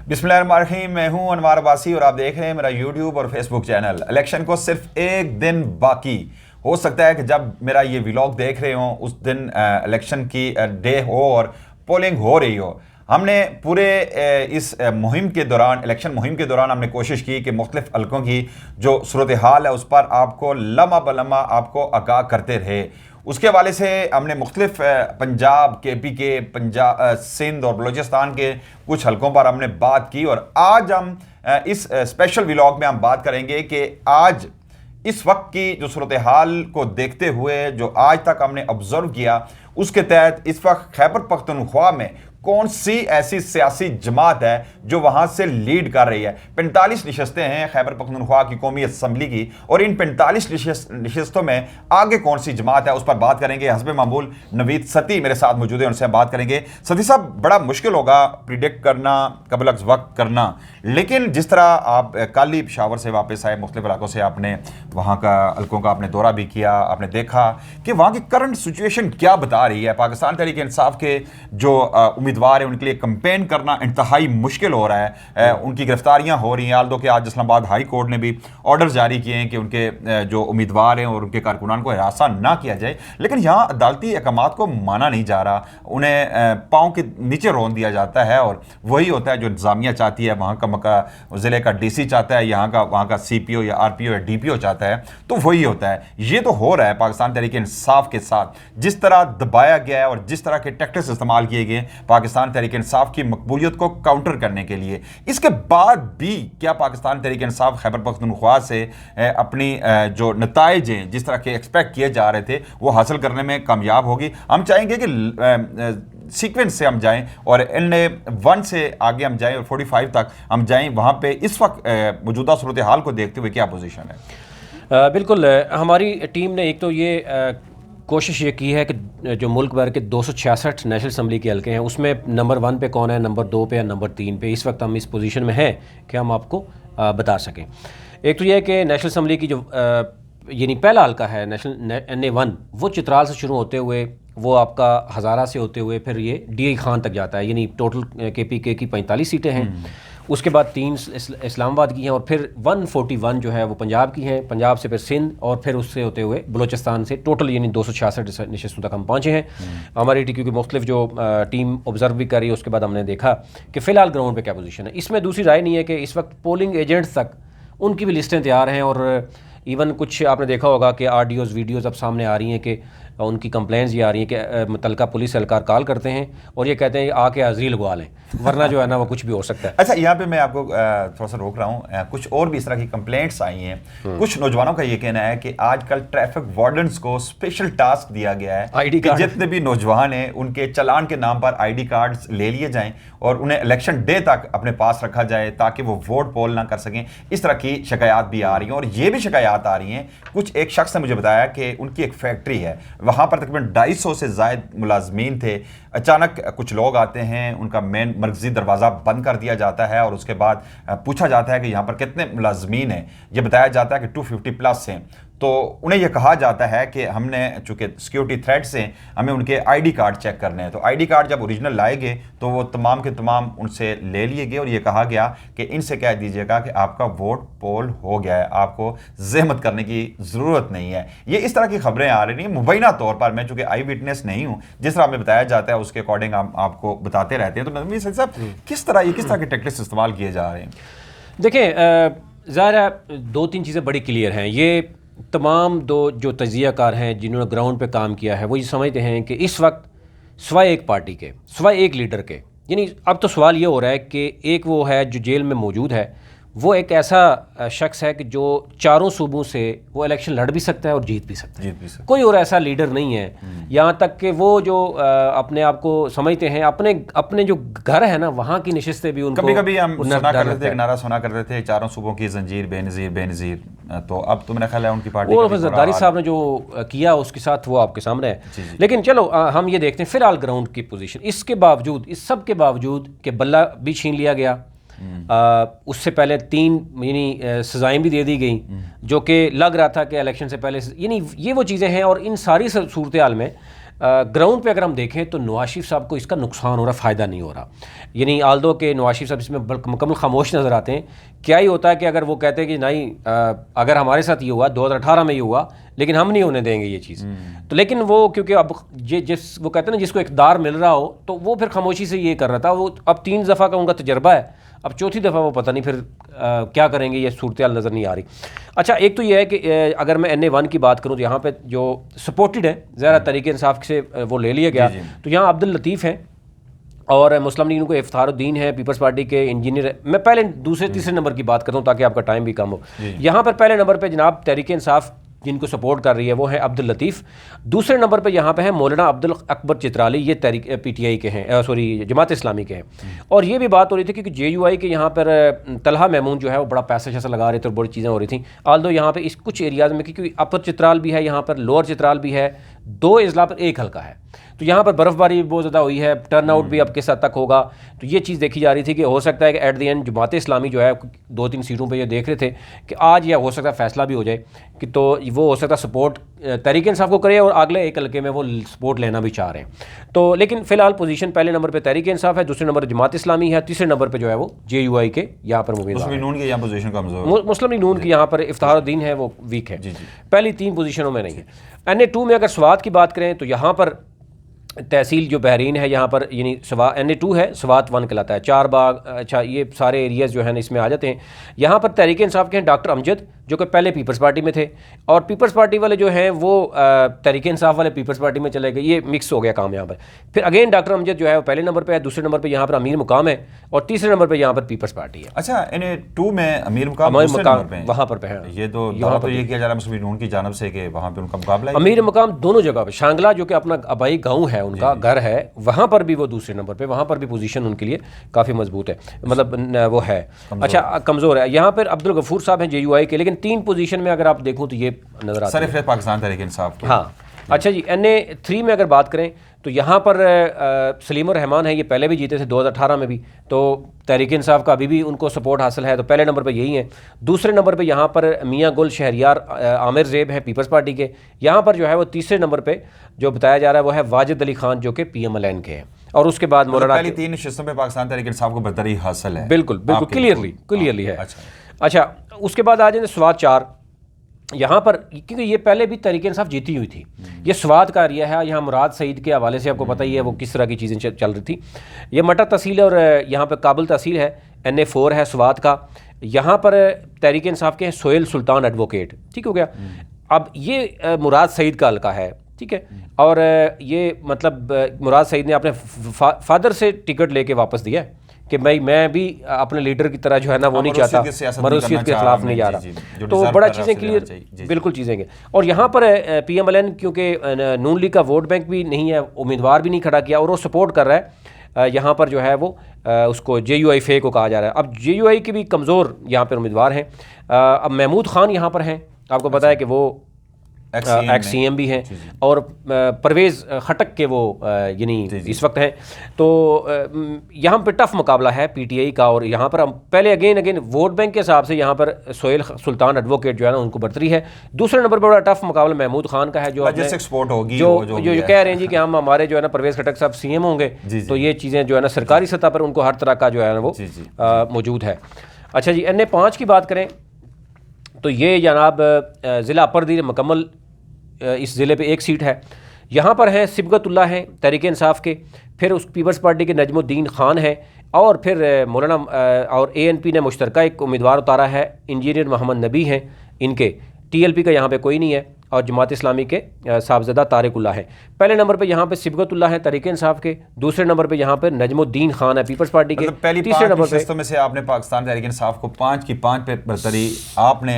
बिस्मिल्लाहिर्रहमानिर्रहीम। मैं हूं अनवार अब्बासी और आप देख रहे हैं मेरा यूट्यूब और फेसबुक चैनल। इलेक्शन को सिर्फ एक दिन बाकी। हो सकता है कि जब मेरा ये व्लॉग देख रहे हो उस दिन इलेक्शन की डे हो और पोलिंग हो रही हो। हमने पूरे इस मुहिम के दौरान, इलेक्शन मुहिम के दौरान हमने कोशिश की कि मुख्तलिफ हल्कों की जो सूरत हाल है उस पर आपको लम्हा बलम्हा आपको आगाह करते रहे। उसके हवाले से हमने मुख्तलिफ पंजाब, KPK, पंजाब, सिंध और बलूचिस्तान के कुछ हलकों पर हमने बात की। और आज हम इस स्पेशल व्लॉग में हम बात करेंगे कि आज इस वक्त की जो सूरत हाल को देखते हुए जो आज तक हमने ऑब्जर्व किया, उसके तहत इस वक्त खैबर पख्तूनख्वा में कौन सी ऐसी सियासी जमात है जो वहां से लीड कर रही है। 45 नशस्तें हैं खैबर पख्तूनख्वा की कौमी असम्बली की, और इन 45 नशस्तों में आगे कौन सी जमात है उस पर बात करेंगे। हस्ब मामूल नवीद सती मेरे साथ मौजूद है, उनसे हम बात करेंगे। सती साहब, बड़ा मुश्किल होगा प्रिडिक्ट करना, कबल अज़ वक्त करना, लेकिन जिस तरह आप कल ही पेशावर से वापस आए, मुख्तलिफ इलाकों से आपने वहाँ का हल्कों का आपने दौरा भी किया, आपने देखा कि वहाँ की करंट सिचुएशन क्या बता रही है। पाकिस्तान तहरीक इंसाफ के जो उम्मीदवार हैं उनके लिए कंपेन करना इंतहाई मुश्किल हो रहा है। उनकी गिरफ्तारियां हो रही हैं, आल्दो कि आज इस्लामाबाद हाई कोर्ट ने भी ऑर्डर जारी किए हैं कि उनके जो उम्मीदवार हैं और उनके कारकुनान को हिरासा ना किया जाए। लेकिन यहाँ अदालती अहकामात को माना नहीं जा रहा, उन्हें पाँव के नीचे रोन दिया जाता है, और वही होता है जो इंतजामिया चाहती है। वहाँ का ज़िले का DC चाहता है, वहाँ का CPO या RPO या DPO चाहता है, तो वही होता है। ये तो हो रहा है पाकिस्तान तहरीक इंसाफ के साथ, जिस तरह दबाया गया है और जिस तरह के टैक्टिक्स इस्तेमाल किए गए पाकिस्तान तहरीक इंसाफ की मकबूलियत को काउंटर करने के लिए। इसके बाद भी क्या पाकिस्तान तहरीक इंसाफ खैबर पख्तूनख्वा से अपनी जो नताइज हैं जिस तरह के एक्सपेक्ट किए जा रहे थे वो हासिल करने में कामयाब होगी? हम चाहेंगे कि सीक्वेंस से हम जाएं और N1 से आगे हम जाएं और 45 तक हम जाएं। वहाँ पे इस वक्त मौजूदा सूरत हाल को देखते हुए क्या पोजीशन है? बिल्कुल, हमारी टीम ने एक तो ये कोशिश ये की है कि जो मुल्क भर के 266 नेशनल असम्बली के हल्के हैं उसमें नंबर 1 पे कौन है, नंबर 2 पे या नंबर 3 पे, इस वक्त हम इस पोजीशन में हैं कि हम आपको बता सकें। एक तो यह है कि नेशनल असम्बली की जो यानी पहला हल्का है नेशनल NA1, वो चित्राल से शुरू होते हुए वो आपका हज़ारा से होते हुए फिर ये DI खान तक जाता है। यानी टोटल KPK की 45 सीटें हैं। उसके बाद 3 इस्लामाबाद की हैं और फिर 141 जो है वो पंजाब की हैं। पंजाब से फिर सिंध और फिर उससे होते हुए बलूचिस्तान से टोटल यानी 266 नशस्तों तक हम पहुँचे हैं। हमारी TQ की मुख्तलिफ जो टीम ऑब्जर्व भी करी, उसके बाद हमने देखा कि फ़िलहाल ग्राउंड पे क्या पोजीशन है। इसमें दूसरी राय नहीं है कि इस वक्त पोलिंग एजेंट्स तक उनकी भी लिस्टें तैयार हैं, और इवन कुछ आपने देखा होगा कि ऑडियोज़ वीडियोज़ अब सामने आ रही हैं कि उनकी कंप्लेंट्स ये आ रही हैं कि मुतलका पुलिस एहलकार कॉल करते हैं और ये कहते हैं आके हाज़िरी लगवा लें, वरना जो है ना वो कुछ भी हो सकता है। अच्छा, यहाँ पे मैं आपको थोड़ा सा रोक रहा हूँ। कुछ और भी इस तरह की कंप्लेंट्स आई हैं। कुछ नौजवानों का ये कहना है कि आजकल ट्रैफिक वार्डन्स को स्पेशल टास्क दिया गया है ID कि कार्ड, जितने भी नौजवान हैं उनके चलान के नाम पर ID कार्ड्स ले लिए जाएं और उन्हें इलेक्शन डे तक अपने पास रखा जाए ताकि वो वोट पोल ना कर सकें। इस तरह की शिकायत भी आ रही हैं, और ये भी शिकायत आ रही हैं। कुछ एक शख्स ने मुझे बताया कि उनकी एक फैक्ट्री है, वहाँ पर तकरीबन 250 से ज़ायद मुलाजमीन थे। अचानक कुछ लोग आते हैं, उनका मेन मरकजी दरवाज़ा बंद कर दिया जाता है और उसके बाद पूछा जाता है कि यहाँ पर कितने मुलाजमीन हैं। ये बताया जाता है कि 250 प्लस हैं। तो उन्हें यह कहा जाता है कि हमने चूँकि सिक्योरिटी थ्रेट से हमें उनके ID कार्ड चेक करने हैं। तो ID कार्ड जब ओरिजिनल लाएंगे तो वो तमाम के तमाम उनसे ले लिए गए, और ये कहा गया कि इनसे कह दीजिएगा कि आपका वोट पोल हो गया है, आपको जहमत करने की ज़रूरत नहीं है। ये इस तरह की खबरें आ रही हैं मुबैना तौर पर। मैं चूँकि आई विटनेस नहीं हूँ, जिस तरह हमें बताया जाता है उसके अकॉर्डिंग हम आपको बताते रहते हैं। तो नज़मी साहब, किस तरह के टेक्टिक्स इस्तेमाल किए जा रहे हैं? देखें, ज़ाहिर है 2-3 चीज़ें बड़ी क्लियर हैं। ये तमाम जो तजियाकार हैं जिन्होंने ग्राउंड पे काम किया है वो ये समझते हैं कि इस वक्त सिवाय एक पार्टी के, सिवाय एक लीडर के, यानी अब तो सवाल ये हो रहा है कि एक वो है जो जेल में मौजूद है, वो एक ऐसा शख्स है कि जो चारों सूबों से वो इलेक्शन लड़ भी सकता है और जीत भी सकता है। कोई और ऐसा लीडर नहीं है। यहाँ तक कि वो जो अपने आप को समझते हैं, अपने जो घर है ना वहाँ की नशिस्तें भी उनको कभी हम सुना करते थे, एक नारा सुना करते थे, चारों सूबों की जंजीर बेनज़ीर बेनज़ीर। तो अब तो मेरा ख्याल है उनकी पार्टी वो जरदारी साहब ने जो किया उसके साथ वो आपके सामने है। लेकिन चलो हम ये देखते हैं फिलहाल ग्राउंड की पोजीशन। इसके बावजूद, इस सब के बावजूद कि बल्ला भी छीन लिया गया, उससे पहले 3 यानी सजाएं भी दे दी गई, जो कि लग रहा था कि इलेक्शन से पहले, यानी ये वो चीज़ें हैं। और इन सारी सूरत हाल में ग्राउंड पे अगर हम देखें तो नवाज शरीफ साहब को इसका नुकसान हो रहा, फ़ायदा नहीं हो रहा। यानी आल्दो के नवाज शरीफ साहब इसमें मुकम्मल खामोश नज़र आते हैं। क्या ही होता है कि अगर वो कहते हैं कि नहीं, अगर हमारे साथ ये हुआ 2018 में ये हुआ, लेकिन हम नहीं होने देंगे ये चीज़, तो लेकिन वो क्योंकि अब वो कहते हैं ना, जिसको इक़्तिदार मिल रहा हो तो वो फिर खामोशी से ये कर रहा था। वो अब 3 दफ़ा का उनका तजर्बा है, अब चौथी दफ़ा वो पता नहीं फिर क्या करेंगे, ये सूरत हाल नज़र नहीं आ रही। अच्छा, एक तो ये है कि अगर मैं NA1 की बात करूँ तो यहाँ पे जो सपोर्टेड है ज़रा तरीके इंसाफ से वो ले लिया गया, तो यहाँ अब्दुल लतीफ़ हैं और मुस्लिम लीग को इफ्तारुद्दीन है, पीपल्स पार्टी के इंजीनियर। मैं पहले दूसरे तीसरे नंबर की बात करता हूँ ताकि आपका टाइम भी कम हो। यहाँ पर पहले नंबर पर जनाब तहरीक इंसाफ जिनको सपोर्ट कर रही है वो है अब्दुल लतीफ़। दूसरे नंबर पे यहाँ पे है मौलाना अब्दुल अकबर चित्राली, ये तहरीक PTI के हैं, सॉरी जमात इस्लामी के हैं। और ये भी बात हो रही थी कि JUI के यहाँ पर तलहा महमूद जो है वो बड़ा पैसा शैसा लगा रहे थे और बड़ी चीज़ें हो रही थी। आल्दो यहाँ पे इस कुछ एरियाज़ में, क्योंकि अपर चित्राल भी है, यहाँ पर लोअर चित्राल भी है, 2 अजला पर 1 हल्का है, तो यहाँ पर बर्फ़बारी भी बहुत ज़्यादा हुई है, टर्न आउट भी अब किस हद तक होगा। तो ये चीज़ देखी जा रही थी कि हो सकता है कि at the end Jamaat Islami जो है 2-3 सीटों पे ये देख रहे थे कि आज या हो सकता है फैसला भी हो जाए कि तो वो हो सकता है सपोर्ट तहरीक इंसाफ को करे और अगले एक हल्के में वो सपोर्ट लेना भी चाह रहे हैं। तो लेकिन फ़िलहाल पोजीशन पहले नंबर पे तहरीक इंसाफ है, दूसरे नंबर जमात इस्लामी है, तीसरे नंबर पे जो है वो JUI के यहाँ पर मुस्लिम लीग नून की यहाँ पर इफ्तारुद्दीन है, वो वीक है, पहली 3 पोजीशनों में नहीं है। NA2 में अगर स्वात की बात करें तो यहाँ पर तहसील जो बहरीन है यहाँ पर, यानी NA2 है, स्वात 1 कहलाता है, 4 बाग, अच्छा ये सारे एरियाज़ जो है ना इसमें आ जाते हैं। यहाँ पर तहरीक इंसाफ के हैं डॉक्टर अमजद जो कि पहले पीपल्स पार्टी में थे, और पीपल्स पार्टी वाले जो हैं वो तहरीक इंसाफ वाले पीपल्स पार्टी में चले गए, ये मिक्स हो गया काम यहाँ पर। फिर अगेन डॉक्टर अमजद जो है वो पहले नंबर पर है, दूसरे नंबर पर यहाँ पर अमीर मुकाम है, और तीसरे नंबर पर यहाँ पर पीपल्स पार्टी है। अच्छा, NA2 में अमीर मुकाम वहाँ पर है, ये तो यहाँ पर ये किया जा रहा है मुस्लिम लीग नून की जानब से कि वहाँ पर उनका मुकाबला है। अमीर मुकाम दोनों जगह पर, शांगला जो कि अपना आबाई गाँव है, उनका घर है, वहाँ पर भी वो दूसरे नंबर पे, वहाँ पर भी पोजीशन उनके लिए काफ़ी मजबूत है, मतलब वो है अच्छा कमज़ोर है। यहाँ पर अब्दुल गफूर साहब हैं JUI के, लेकिन 3 पोजीशन में अगर आप देखूँ तो ये नज़र आता है पाकिस्तान तहरीक इंसाफ। हाँ, अच्छा जी, NA3 में अगर बात करें तो यहाँ पर सलीम रहमान है, ये पहले भी जीते थे 2018 में भी, तो तहरीक इंसाफ का अभी भी उनको सपोर्ट हासिल है, तो पहले नंबर पर यही है। दूसरे नंबर पर यहाँ पर मियाँ गुल शहरियार आमिर ज़ेब है पीपल्स पार्टी के। यहाँ पर जो है वो तीसरे नंबर पर जो बताया जा रहा है वो है वाजिद अली खान जो कि PMLN के हैं, और उसके बाद मौलाना पहली 3 नशस्तों पे पाकिस्तान तहरीक इंसाफ को बरतरी हासिल है। बिल्कुल क्लियरली है। अच्छा, उसके बाद आ जाए स्वात 4, यहाँ पर क्योंकि ये पहले भी तहरीक इंसाफ जीती हुई थी, ये स्वात का एरिया है, यहाँ मुराद सईद के हवाले से आपको पता ही है वो किस तरह की चीज़ें चल रही थी। ये मटर तहसील और यहाँ पर काबुल तहसील है, NA4 है स्वात का। यहाँ पर तहरीक इंसाफ के हैं सोहेल सुल्तान एडवोकेट, ठीक हो गया। अब ये मुराद सईद का हल्का है, ठीक है, और ये मतलब मुराद सईद ने अपने फादर से टिकट लेके वापस दिया है कि भाई मैं भी अपने लीडर की तरह जो है ना वो नहीं चाहता, मरूसियत के खिलाफ नहीं जा रहा, तो बड़ा चीज़ें क्लियर, बिल्कुल चीज़ें हैं। और यहाँ पर PMLN क्योंकि नून लीग का वोट बैंक भी नहीं है, उम्मीदवार भी नहीं खड़ा किया, और वो सपोर्ट कर रहा है यहाँ पर जो है वो उसको JUI फे को कहा जा रहा है। अब JUI के भी कमज़ोर यहाँ पर उम्मीदवार हैं। अब महमूद खान यहाँ पर हैं, आपको पता है कि वो XCM भी हैं, और परवेज़ खटक के वो यानी इस वक्त हैं। तो यहाँ पे टफ मुकाबला है PTI का, और यहाँ पर हम पहले अगेन वोट बैंक के हिसाब से यहाँ पर सोहेल सुल्तान एडवोकेट जो है ना उनको बरतरी है। दूसरे नंबर पर बड़ा टफ मुकाबला महमूद खान का है, जो कह रहे हैं जी कि हम हमारे जो है ना परवेज़ खटक साहब CM होंगे, तो ये चीज़ें जो है ना सरकारी सतह पर उनको हर तरह का जो है ना वो मौजूद है। अच्छा जी, NA5 की बात करें तो ये जनाब ज़िला अपर मुकम्मल इस ज़िले पे 1 सीट है। यहाँ पर हैं सिबगतुल्लाह हैं तहरीक इंसाफ के, फिर उस पीपल्स पार्टी के नजमुद्दीन खान है, और फिर मौलाना और ANP ने मुश्तरका एक उम्मीदवार उतारा है, इंजीनियर मोहम्मद नबी हैं इनके। TLP का यहाँ पे कोई नहीं है, और जमात इस्लामी के साहबजादा तारिकुल्लाह है। पहले नंबर पे यहाँ पे सिबगतुल्लाह है तहरीक इंसाफ के, दूसरे नंबर पे यहाँ पे नजमुद्दीन खान है पीपल्स पार्टी के। तीसरे नंबर पे में से आपने पाकिस्तान तहरीक इंसाफ को 5 की 5 पे बरतरी आपने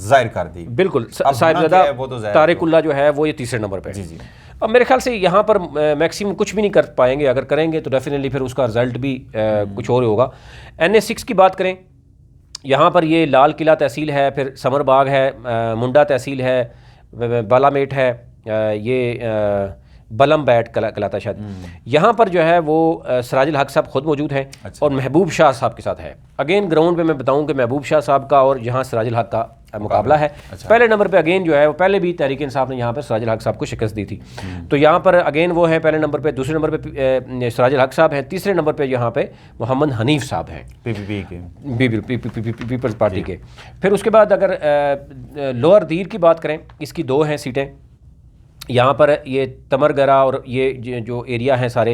जाहिर कर दी। बिल्कुल, साहिबजादा तारिकुल्लाह जो है वो ये तीसरे नंबर पे। जी। अब मेरे ख्याल से यहाँ पर मैक्सिमम कुछ भी नहीं कर पाएंगे, अगर करेंगे तो डेफिनेटली फिर उसका रिजल्ट भी कुछ और होगा। NA6 की बात करें, यहाँ पर ये लाल किला तहसील है, फिर समर बाग है, मुंडा तहसील है, बालामेट है, ये बलम बैट कहलाता है शायद। यहाँ पर जो है वो सिराजुल हक साहब खुद मौजूद हैं। अच्छा। और महबूब शाह साहब के साथ है। अगेन ग्राउंड पे मैं बताऊँ कि महबूब शाह साहब का और यहाँ सिराजुल हक का मुकाबला है। पहले नंबर पे अगेन जो है वो पहले भी तहरीक इंसाफ ने यहाँ पर सिराजुल हक साहब को शिकस्त दी थी, तो यहाँ पर अगेन वो है पहले नंबर पे। दूसरे नंबर पे सिराजुल हक साहब हैं। तीसरे नंबर पे यहाँ पे मोहम्मद हनीफ साहब हैं पीपीपी के, पीपल्स पार्टी के। फिर उसके बाद अगर लोअर दीर की बात करें, इसकी 2 हैं सीटें। यहाँ पर ये तमरगरा और ये जो एरिया हैं सारे,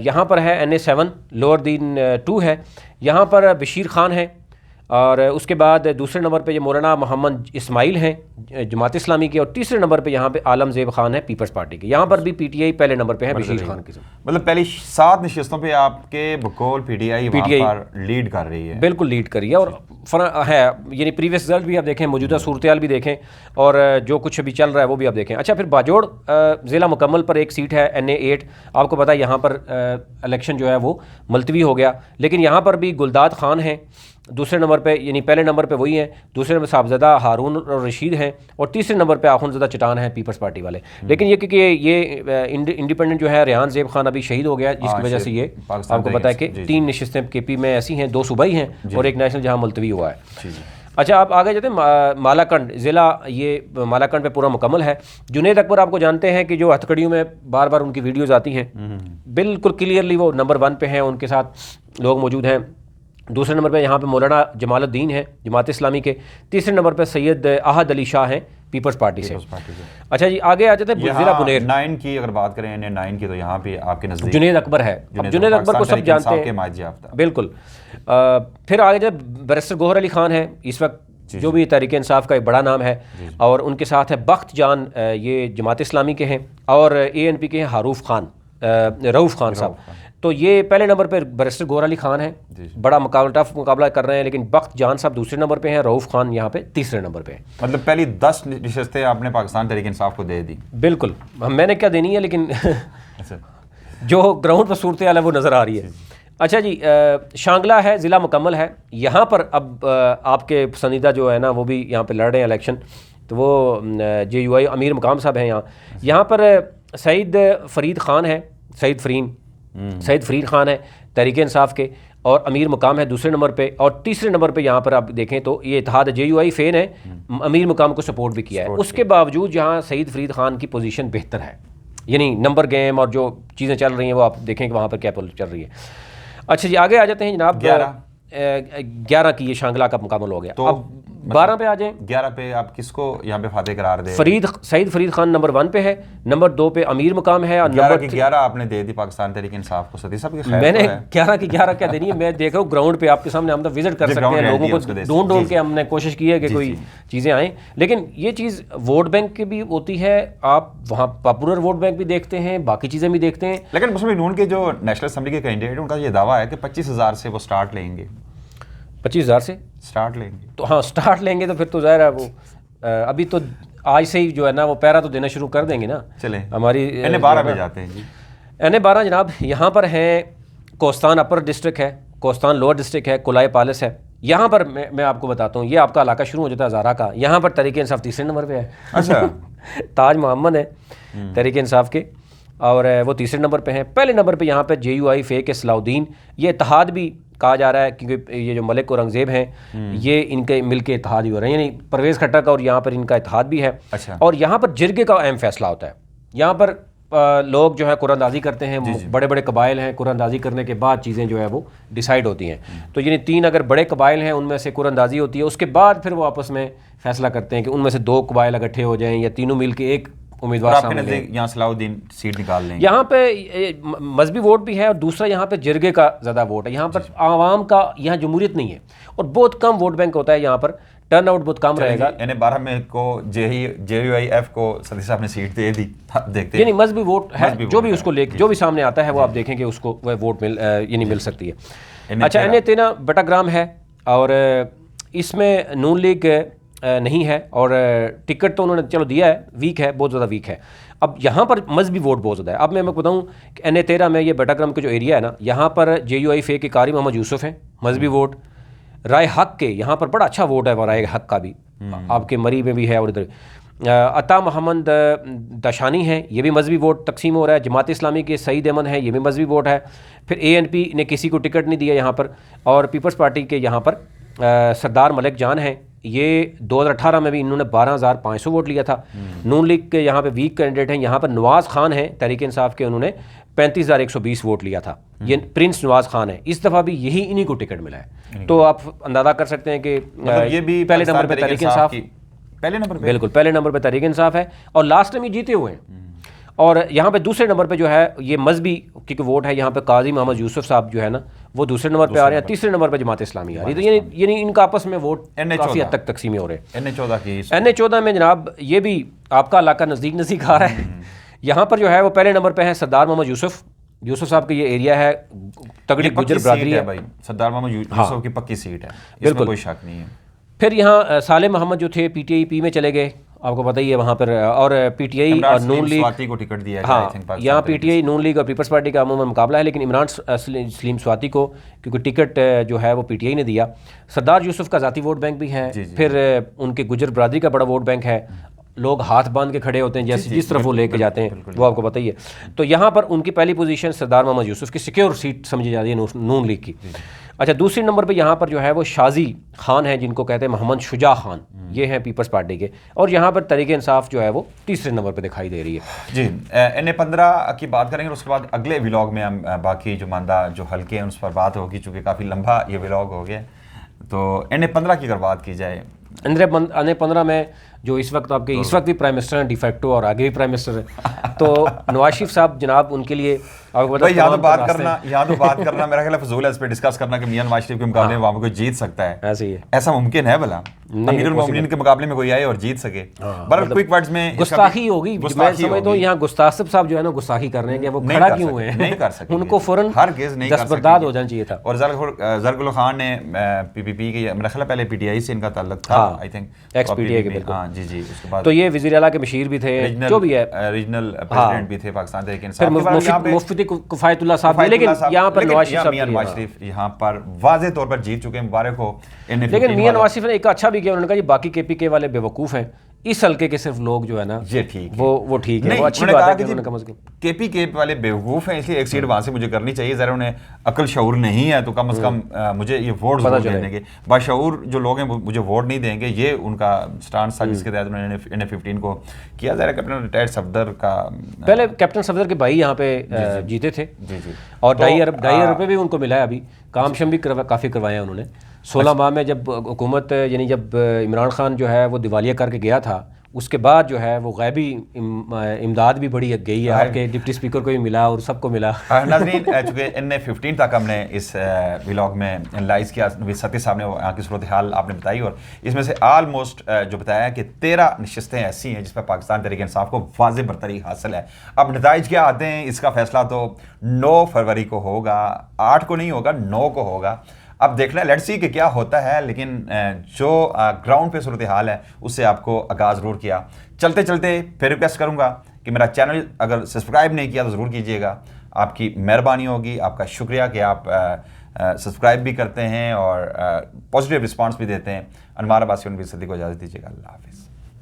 यहाँ पर है NA7, लोअर दीन 2 है, यहाँ पर बशीर खान है। और उसके बाद दूसरे नंबर पे ये मौलाना मोहम्मद इस्माइल हैं जमात इस्लामी के, और तीसरे नंबर पे यहाँ पे आलम ज़ेब खान है पीपल्स पार्टी के। यहाँ पर भी PTI पहले नंबर पे है बशीर खान के। मतलब पहली 7 नशिस्तों पे आपके बकौल PTI पर लीड कर रही है, बिल्कुल लीड कर रही है। और है यानी प्रीवियस रिजल्ट भी आप देखें, मौजूदा सूरत भी देखें, और जो कुछ अभी चल रहा है वो भी आप देखें। अच्छा, फिर बाजोड़ ज़िला मुकम्मल पर एक सीट है NA8। आपको पता है यहाँ पर इलेक्शन जो है वो मुलतवी हो गया, लेकिन यहाँ पर भी गुलदाद खान हैं दूसरे नंबर पे, यानी पहले नंबर पे वही हैं, दूसरे नंबर साहबज़दा हारून और रशीद हैं, और तीसरे नंबर पे आखुनज़दा चटान हैं पीपल्स पार्टी वाले। लेकिन ये क्योंकि ये इंडिपेंडेंट जो है रेहान ज़ेब खान अभी शहीद हो गया, जिसकी वजह से ये आपको पता है कि 3 नशिस्तें KP में ऐसी हैं, 2 सूबाई हैं और एक नेशनल जहाँ मुलतवी हुआ है। अच्छा, आप आगे जाते हैं मालाकंड ज़िला, ये मालाकंड पे पूरा मुकम्मल है। जुनेद अकबर आपको जानते हैं कि जो हथकड़ियों में बार बार उनकी वीडियोज़ आती हैं, बिल्कुल क्लियरली वो नंबर 1 पे हैं, उनके साथ लोग मौजूद हैं। दूसरे नंबर पे यहाँ पे मौलाना जमालुद्दीन है जमात इस्लामी के। तीसरे नंबर पे सैयद अहद अली शाह हैं पीपल्स पार्टी से। अच्छा जी, आगे आ जाते हैं ज़िला बुनेर। 9 की अगर बात करें, NA9 की, तो यहाँ पे आपके नज़दीक जुनेद अकबर है। अब जुनेद अकबर को सब जानते हैं, बिल्कुल। फिर आगे जो बैरिस्टर गौहर अली खान है इस वक्त, जो भी तहरीक इंसाफ का एक बड़ा नाम है, और उनके साथ है बख्त जान, ये जमात इस्लामी के हैं, और ANP के हैं रऊफ़ खान साहब। तो ये पहले नंबर पे बैरिस्टर गौहर अली खान है, बड़ा टफ मुकाबला कर रहे हैं, लेकिन बख्त जान साहब दूसरे नंबर पे हैं, रऊफ़ खान यहाँ पे तीसरे नंबर पे हैं। मतलब पहली 10 नशिस्तें आपने पाकिस्तान तहरीक इंसाफ को दे दी। बिल्कुल, मैंने क्या देनी है, लेकिन जो ग्राउंड पर सूरत हाल है वो नज़र आ रही है। अच्छा जी, शांगला है, ज़िला मुकम्मल है। यहाँ पर अब आपके पसंदीदा जो है ना वो भी यहाँ पर लड़ रहे हैं इलेक्शन, तो वो JUI अमीर मुकाम साहब हैं यहाँ पर सईद फरीद खान है, सईद फरीद खान है तहरीक इंसाफ के, और अमीर मुकाम है दूसरे नंबर पे, और तीसरे नंबर पे यहाँ पर आप देखें तो ये इत्तेहाद JUI फ़ेन है, अमीर मुकाम को सपोर्ट भी किया है। उसके बावजूद यहाँ सईद फरीद खान की पोजीशन बेहतर है, यानी नंबर गेम और जो चीज़ें चल रही हैं वो आप देखें कि वहाँ पर क्या चल रही है। अच्छा जी, आगे आ जाते हैं जनाब। 11 की ये शांगला का मुकाबला हो गया, तो अब 12 पे आ जाएं। 11 पे आप किसको यहाँ पे फातेह करार दे? सईद फरीद खान नंबर 1 पे है, नंबर 2 पे अमीर मुकाम है, और नंबर 11 आपने दे दी पाकिस्तान तहरीक इंसाफ को। सती साहब की खैर मैंने 11 की 11 क्या देनी है, मैं देख रहा हूँ ग्राउंड पे आपके सामने, हम तो विजिट कर सकते हैं, लोगों को ढूंढ के हमने कोशिश की है कि कोई चीज़ें आएँ। लेकिन ये चीज़ वोट बैंक की भी होती है, आप वहाँ पॉपुलर वोट बैंक भी देखते हैं, बाकी चीज़ें भी देखते हैं। लेकिन मुस्लिम लीग नून के जो नेशनल असम्बली के कैंडिडेट, उनका ये दावा है कि 25,000 से वो स्टार्ट लेंगे। 25,000 से स्टार्ट लेंगे? तो हाँ, स्टार्ट लेंगे तो फिर तो ज़ाहिर है वो अभी तो आज से ही जो है ना वो पैरा तो देना शुरू कर देंगे ना। चले हमारी NA12 पे जाते हैं जी। NA12 जनाब, यहाँ पर हैं कोस्तान अपर डिस्ट्रिक्ट है, कोस्तान लोअर डिस्ट्रिक्ट है, कुलाय पालिस है। यहाँ पर मैं आपको बताता हूँ, ये आपका इलाका शुरू हो जाता है हज़ारा का, यहाँ पर तहरीक इंसाफ तीसरे नंबर पे है। अच्छा ताज मोहम्मद है तहरीक इंसाफ के, और वो तीसरे नंबर पे हैं। पहले नंबर पे यहाँ पे JUI फ़े के सलाउद्दीन, ये इत्तेहाद भी कहा जा रहा है क्योंकि ये जो मलिक औरंगज़ेब हैं ये इनके मिलके इत्तेहाद ही हो रहे हैं, यानी परवेज़ खट्टक और यहाँ पर इनका इत्तेहाद भी है। अच्छा। और यहाँ पर जिरगे का अहम फैसला होता है। यहाँ पर लोग जो है कुरानंदाज़ी करते हैं, बड़े बड़े कबाइल हैं, कुरानंदाज़ी करने के बाद चीज़ें जो है वो डिसाइड होती हैं। तो यानी 3 अगर बड़े कबाइल हैं उनमें से कुरानंदाज़ी होती है, उसके बाद फिर वो आपस में फैसला करते हैं कि उनमें से 2 कबाइल इकट्ठे हो जाएँ या तीनों मिल के एक उम्मीदवार सामने। यहाँ सलाउद्दीन सीट निकाल लेंगे। यहाँ पे मजहबी वोट भी है, और दूसरा यहाँ पे जिरगे का ज़्यादा वोट है। यहाँ पर आवाम का यहाँ जमहूरियत नहीं है, और बहुत कम वोट बैंक होता है, यहाँ पर टर्न आउट बहुत कम रहेगा। NA12 में को JUIF को सती साहब ने सीट दे दी, देखते हैं। यानी मजहबी वोट है, जो भी उसको लेके जो भी सामने आता है वो आप देखेंगे उसको वह वोट मिल सकती है। अच्छा, NA13 बटाग्राम है, और इसमें नून लीग नहीं है, और टिकट तो उन्होंने चलो दिया है, वीक है, बहुत ज़्यादा वीक है। अब यहाँ पर मजहबी वोट बहुत ज़्यादा है। अब मैं बताऊँ कि NA13 में ये बटाग्राम का जो एरिया है ना, यहाँ पर JUI फ़े के कारी मोहम्मद यूसुफ हैं, मजहबी वोट। राय हक के यहाँ पर बड़ा अच्छा वोट है, राय हक का भी आपके मरी में भी है, और इधर अता मोहम्मद दशानी हैं, ये भी मजहबी वोट तकसीम हो रहा है। जमात इस्लामी के सईद अमन है, ये भी मजहबी वोट है। फिर ANP ने किसी को टिकट नहीं दिया यहाँ पर, और पीपल्स पार्टी के यहाँ पर सरदार मलिक जान हैं, ये 2018 में भी इन्होंने 12,500 वोट लिया था। नून लीग के यहाँ पे वीक कैंडिडेट हैं, यहाँ पर नवाज़ खान हैं तहरीक इंसाफ के, उन्होंने 35,120 वोट लिया था। ये प्रिंस नवाज़ खान है, इस दफ़ा भी यही इन्हीं को टिकट मिला है। तो आप अंदाज़ा कर सकते हैं कि ये भी पहले नंबर पर तहरीक इंसाफ, पहले नंबर पे, बिल्कुल पहले नंबर पर तहरीक इंसाफ है और लास्ट टाइम ये जीते हुए हैं। और यहाँ पे दूसरे नंबर पे जो है ये मजहबी क्योंकि वोट है, यहाँ पे काजी मोहम्मद यूसुफ साहब जो है ना वो दूसरे नंबर पे आ रहे हैं, तीसरे नंबर पे जमात इस्लामी आ रही है। तो यानी इनका आपस में वोट काफ़ी हद तक तकसीमी हो रहे हैं। NA14 में जनाब ये भी आपका इलाका नज़दीक आ रहा है। यहाँ पर जो है वो पहले नंबर पर है सरदार मोहम्मद यूसुफ साहब का ये एरिया है, तगड़ी गुजर बरादरी है भाई। सरदार मोहम्मद यूसुफ की पक्की सीट है, इसमें कोई शक नहीं है। फिर यहाँ साले मोहम्मद जो थे PTI में चले गए, आपको पता ही है वहाँ पर, और PTI और नून लीग को टिकट दिया है। हाँ, यहाँ PTI नून लीग और पीपल्स पार्टी का अमूमन मुकाबला है, लेकिन इमरान सलीम स्वाति को क्योंकि टिकट जो है वो PTI ने दिया। सरदार यूसुफ का ज़ाती वोट बैंक भी है, फिर उनके गुजर बरादरी का बड़ा वोट बैंक है। लोग हाथ बांध के खड़े होते हैं जैसे जिस तरफ वो लेके जाते हैं, वो आपको पता ही है। तो यहाँ पर उनकी पहली पोजीशन सरदार मोहम्मद यूसुफ की सिक्योर सीट समझी जाती है नून लीग की। अच्छा, दूसरी नंबर पे यहाँ पर जो है वो शाजी खान है, जिनको कहते हैं मोहम्मद शुजा खान, ये हैं पीपल्स पार्टी के। और यहाँ पर तहरीक इंसाफ जो है वो तीसरे नंबर पे दिखाई दे रही है। जी, NA15 की बात करेंगे, उसके बाद अगले व्लॉग में हम बाकी जो मानदा जो हल्के हैं उस पर बात होगी, चूँकि काफ़ी लंबा ये व्लॉग हो गया। तो NA15 की अगर बात की जाए, NA15 में जो इस वक्त आपके इस वक्त भी प्राइम मिनिस्टर हैं डिफेक्टो और आगे भी प्राइम मिनिस्टर हैं, तो नवाज शरीफ साहब जनाब उनके लिए यहाँ तो बात करना मेरा ख्याल फजूल है, इस पर डिस्कस करना कि मियां नवाज शरीफ के मुकाबले में वहाँ पे कोई जीत सकता है। ऐसे ही है, ऐसा मुमकिन है भला अमीरुल मोमिनीन के मुकाबले में कोई आए और जीत सके? बहरहाल क्विक वर्ड्स में गुस्ताखी होगी। मैं समझता हूँ यहाँ गुस्तासिब साहब जो है ना गुस्ताखी कर रहे हैं कि वो खड़ा क्यों हुए हैं, नहीं कर सकते, उनको फौरन दस्तबरदार हो जाना चाहिए था। और जरगुल खान ने PPP के मेरा ख्याल पहले PTI से इनका ताल्लुक था, आई थिंक एक्स PTI के, बिल्कुल। हाँ जी। उसके बाद तो ये वज़ीर आला के मशीर भी थे, जो भी है रीजनल प्रेसिडेंट भी थे पाकिस्तान तहरीक इंसाफ के, मुफ्ती कुफायतुल्लाह साहब, लेकिन यहाँ पर नवाज शरीफ यहाँ पर वाज़ेह तौर पर जीत चुके हैं, मुबारक हो। लेकिन मियां नवाज शरीफ ने एक अच्छा भी किया, उन्होंने कहा जी बाकी KPK वाले बेवकूफ़ हैं, इस हल्के के सिर्फ लोग जो है ना ये ठीक वो ठीक है, वो अच्छी बात है कि उन्होंने कम से कम KPK वाले बेवकूफ़ हैं, इसलिए एक सीट वहाँ से मुझे करनी चाहिए। ज़रा उन्हें अकल शऊर नहीं है तो कम से कम मुझे ये वोट जरूर देंगे। बाशऊर जो लोग हैं मुझे वोट नहीं देंगे, ये उनका स्टांस था जिसके तहत उन्होंने NA15 को किया। ज़रा कैप्टन रिटायर्ड सफदर का, पहले कैप्टन सफदर के भाई यहाँ पे जीते थे और 2.5 अरब रुपये भी उनको मिला है। अभी काम शम भी काफ़ी करवाए हैं उन्होंने। 16 माह में जब हुकूमत यानी जब इमरान खान जो है वो दिवालिया करके गया था, उसके बाद जो है वो गैबी इमदाद भी बड़ी गई है, आपके डिप्टी स्पीकर को भी मिला और सबको मिला। नाज़रीन, चूँकि NA15 तक हमने इस व्लॉग में एनालाइज़ किया, नबी सती साहब ने यहाँ की सूरत हाल आपने बताई, और इसमें से आलमोस्ट जो बताया कि 13 नशस्तें ऐसी हैं जिसमें पाकिस्तान तहरीक इंसाफ को वाज़ेह बरतरी हासिल है। अब नताइज क्या आते हैं, इसका फैसला तो 9 फरवरी को होगा, 8 को नहीं होगा, 9 को होगा। अब देखना है, लेट्स सी कि क्या होता है। लेकिन जो ग्राउंड पे सूरत हाल है उससे आपको आगाज़ ज़रूर किया। चलते चलते फिर रिक्वेस्ट करूँगा कि मेरा चैनल अगर सब्सक्राइब नहीं किया तो ज़रूर कीजिएगा, आपकी मेहरबानी होगी, आपका शुक्रिया कि आप सब्सक्राइब भी करते हैं और पॉजिटिव रिस्पांस भी देते हैं। अनवार अब्बासी को इजाज़त दीजिएगा। अल्लाह हाफ़िज़।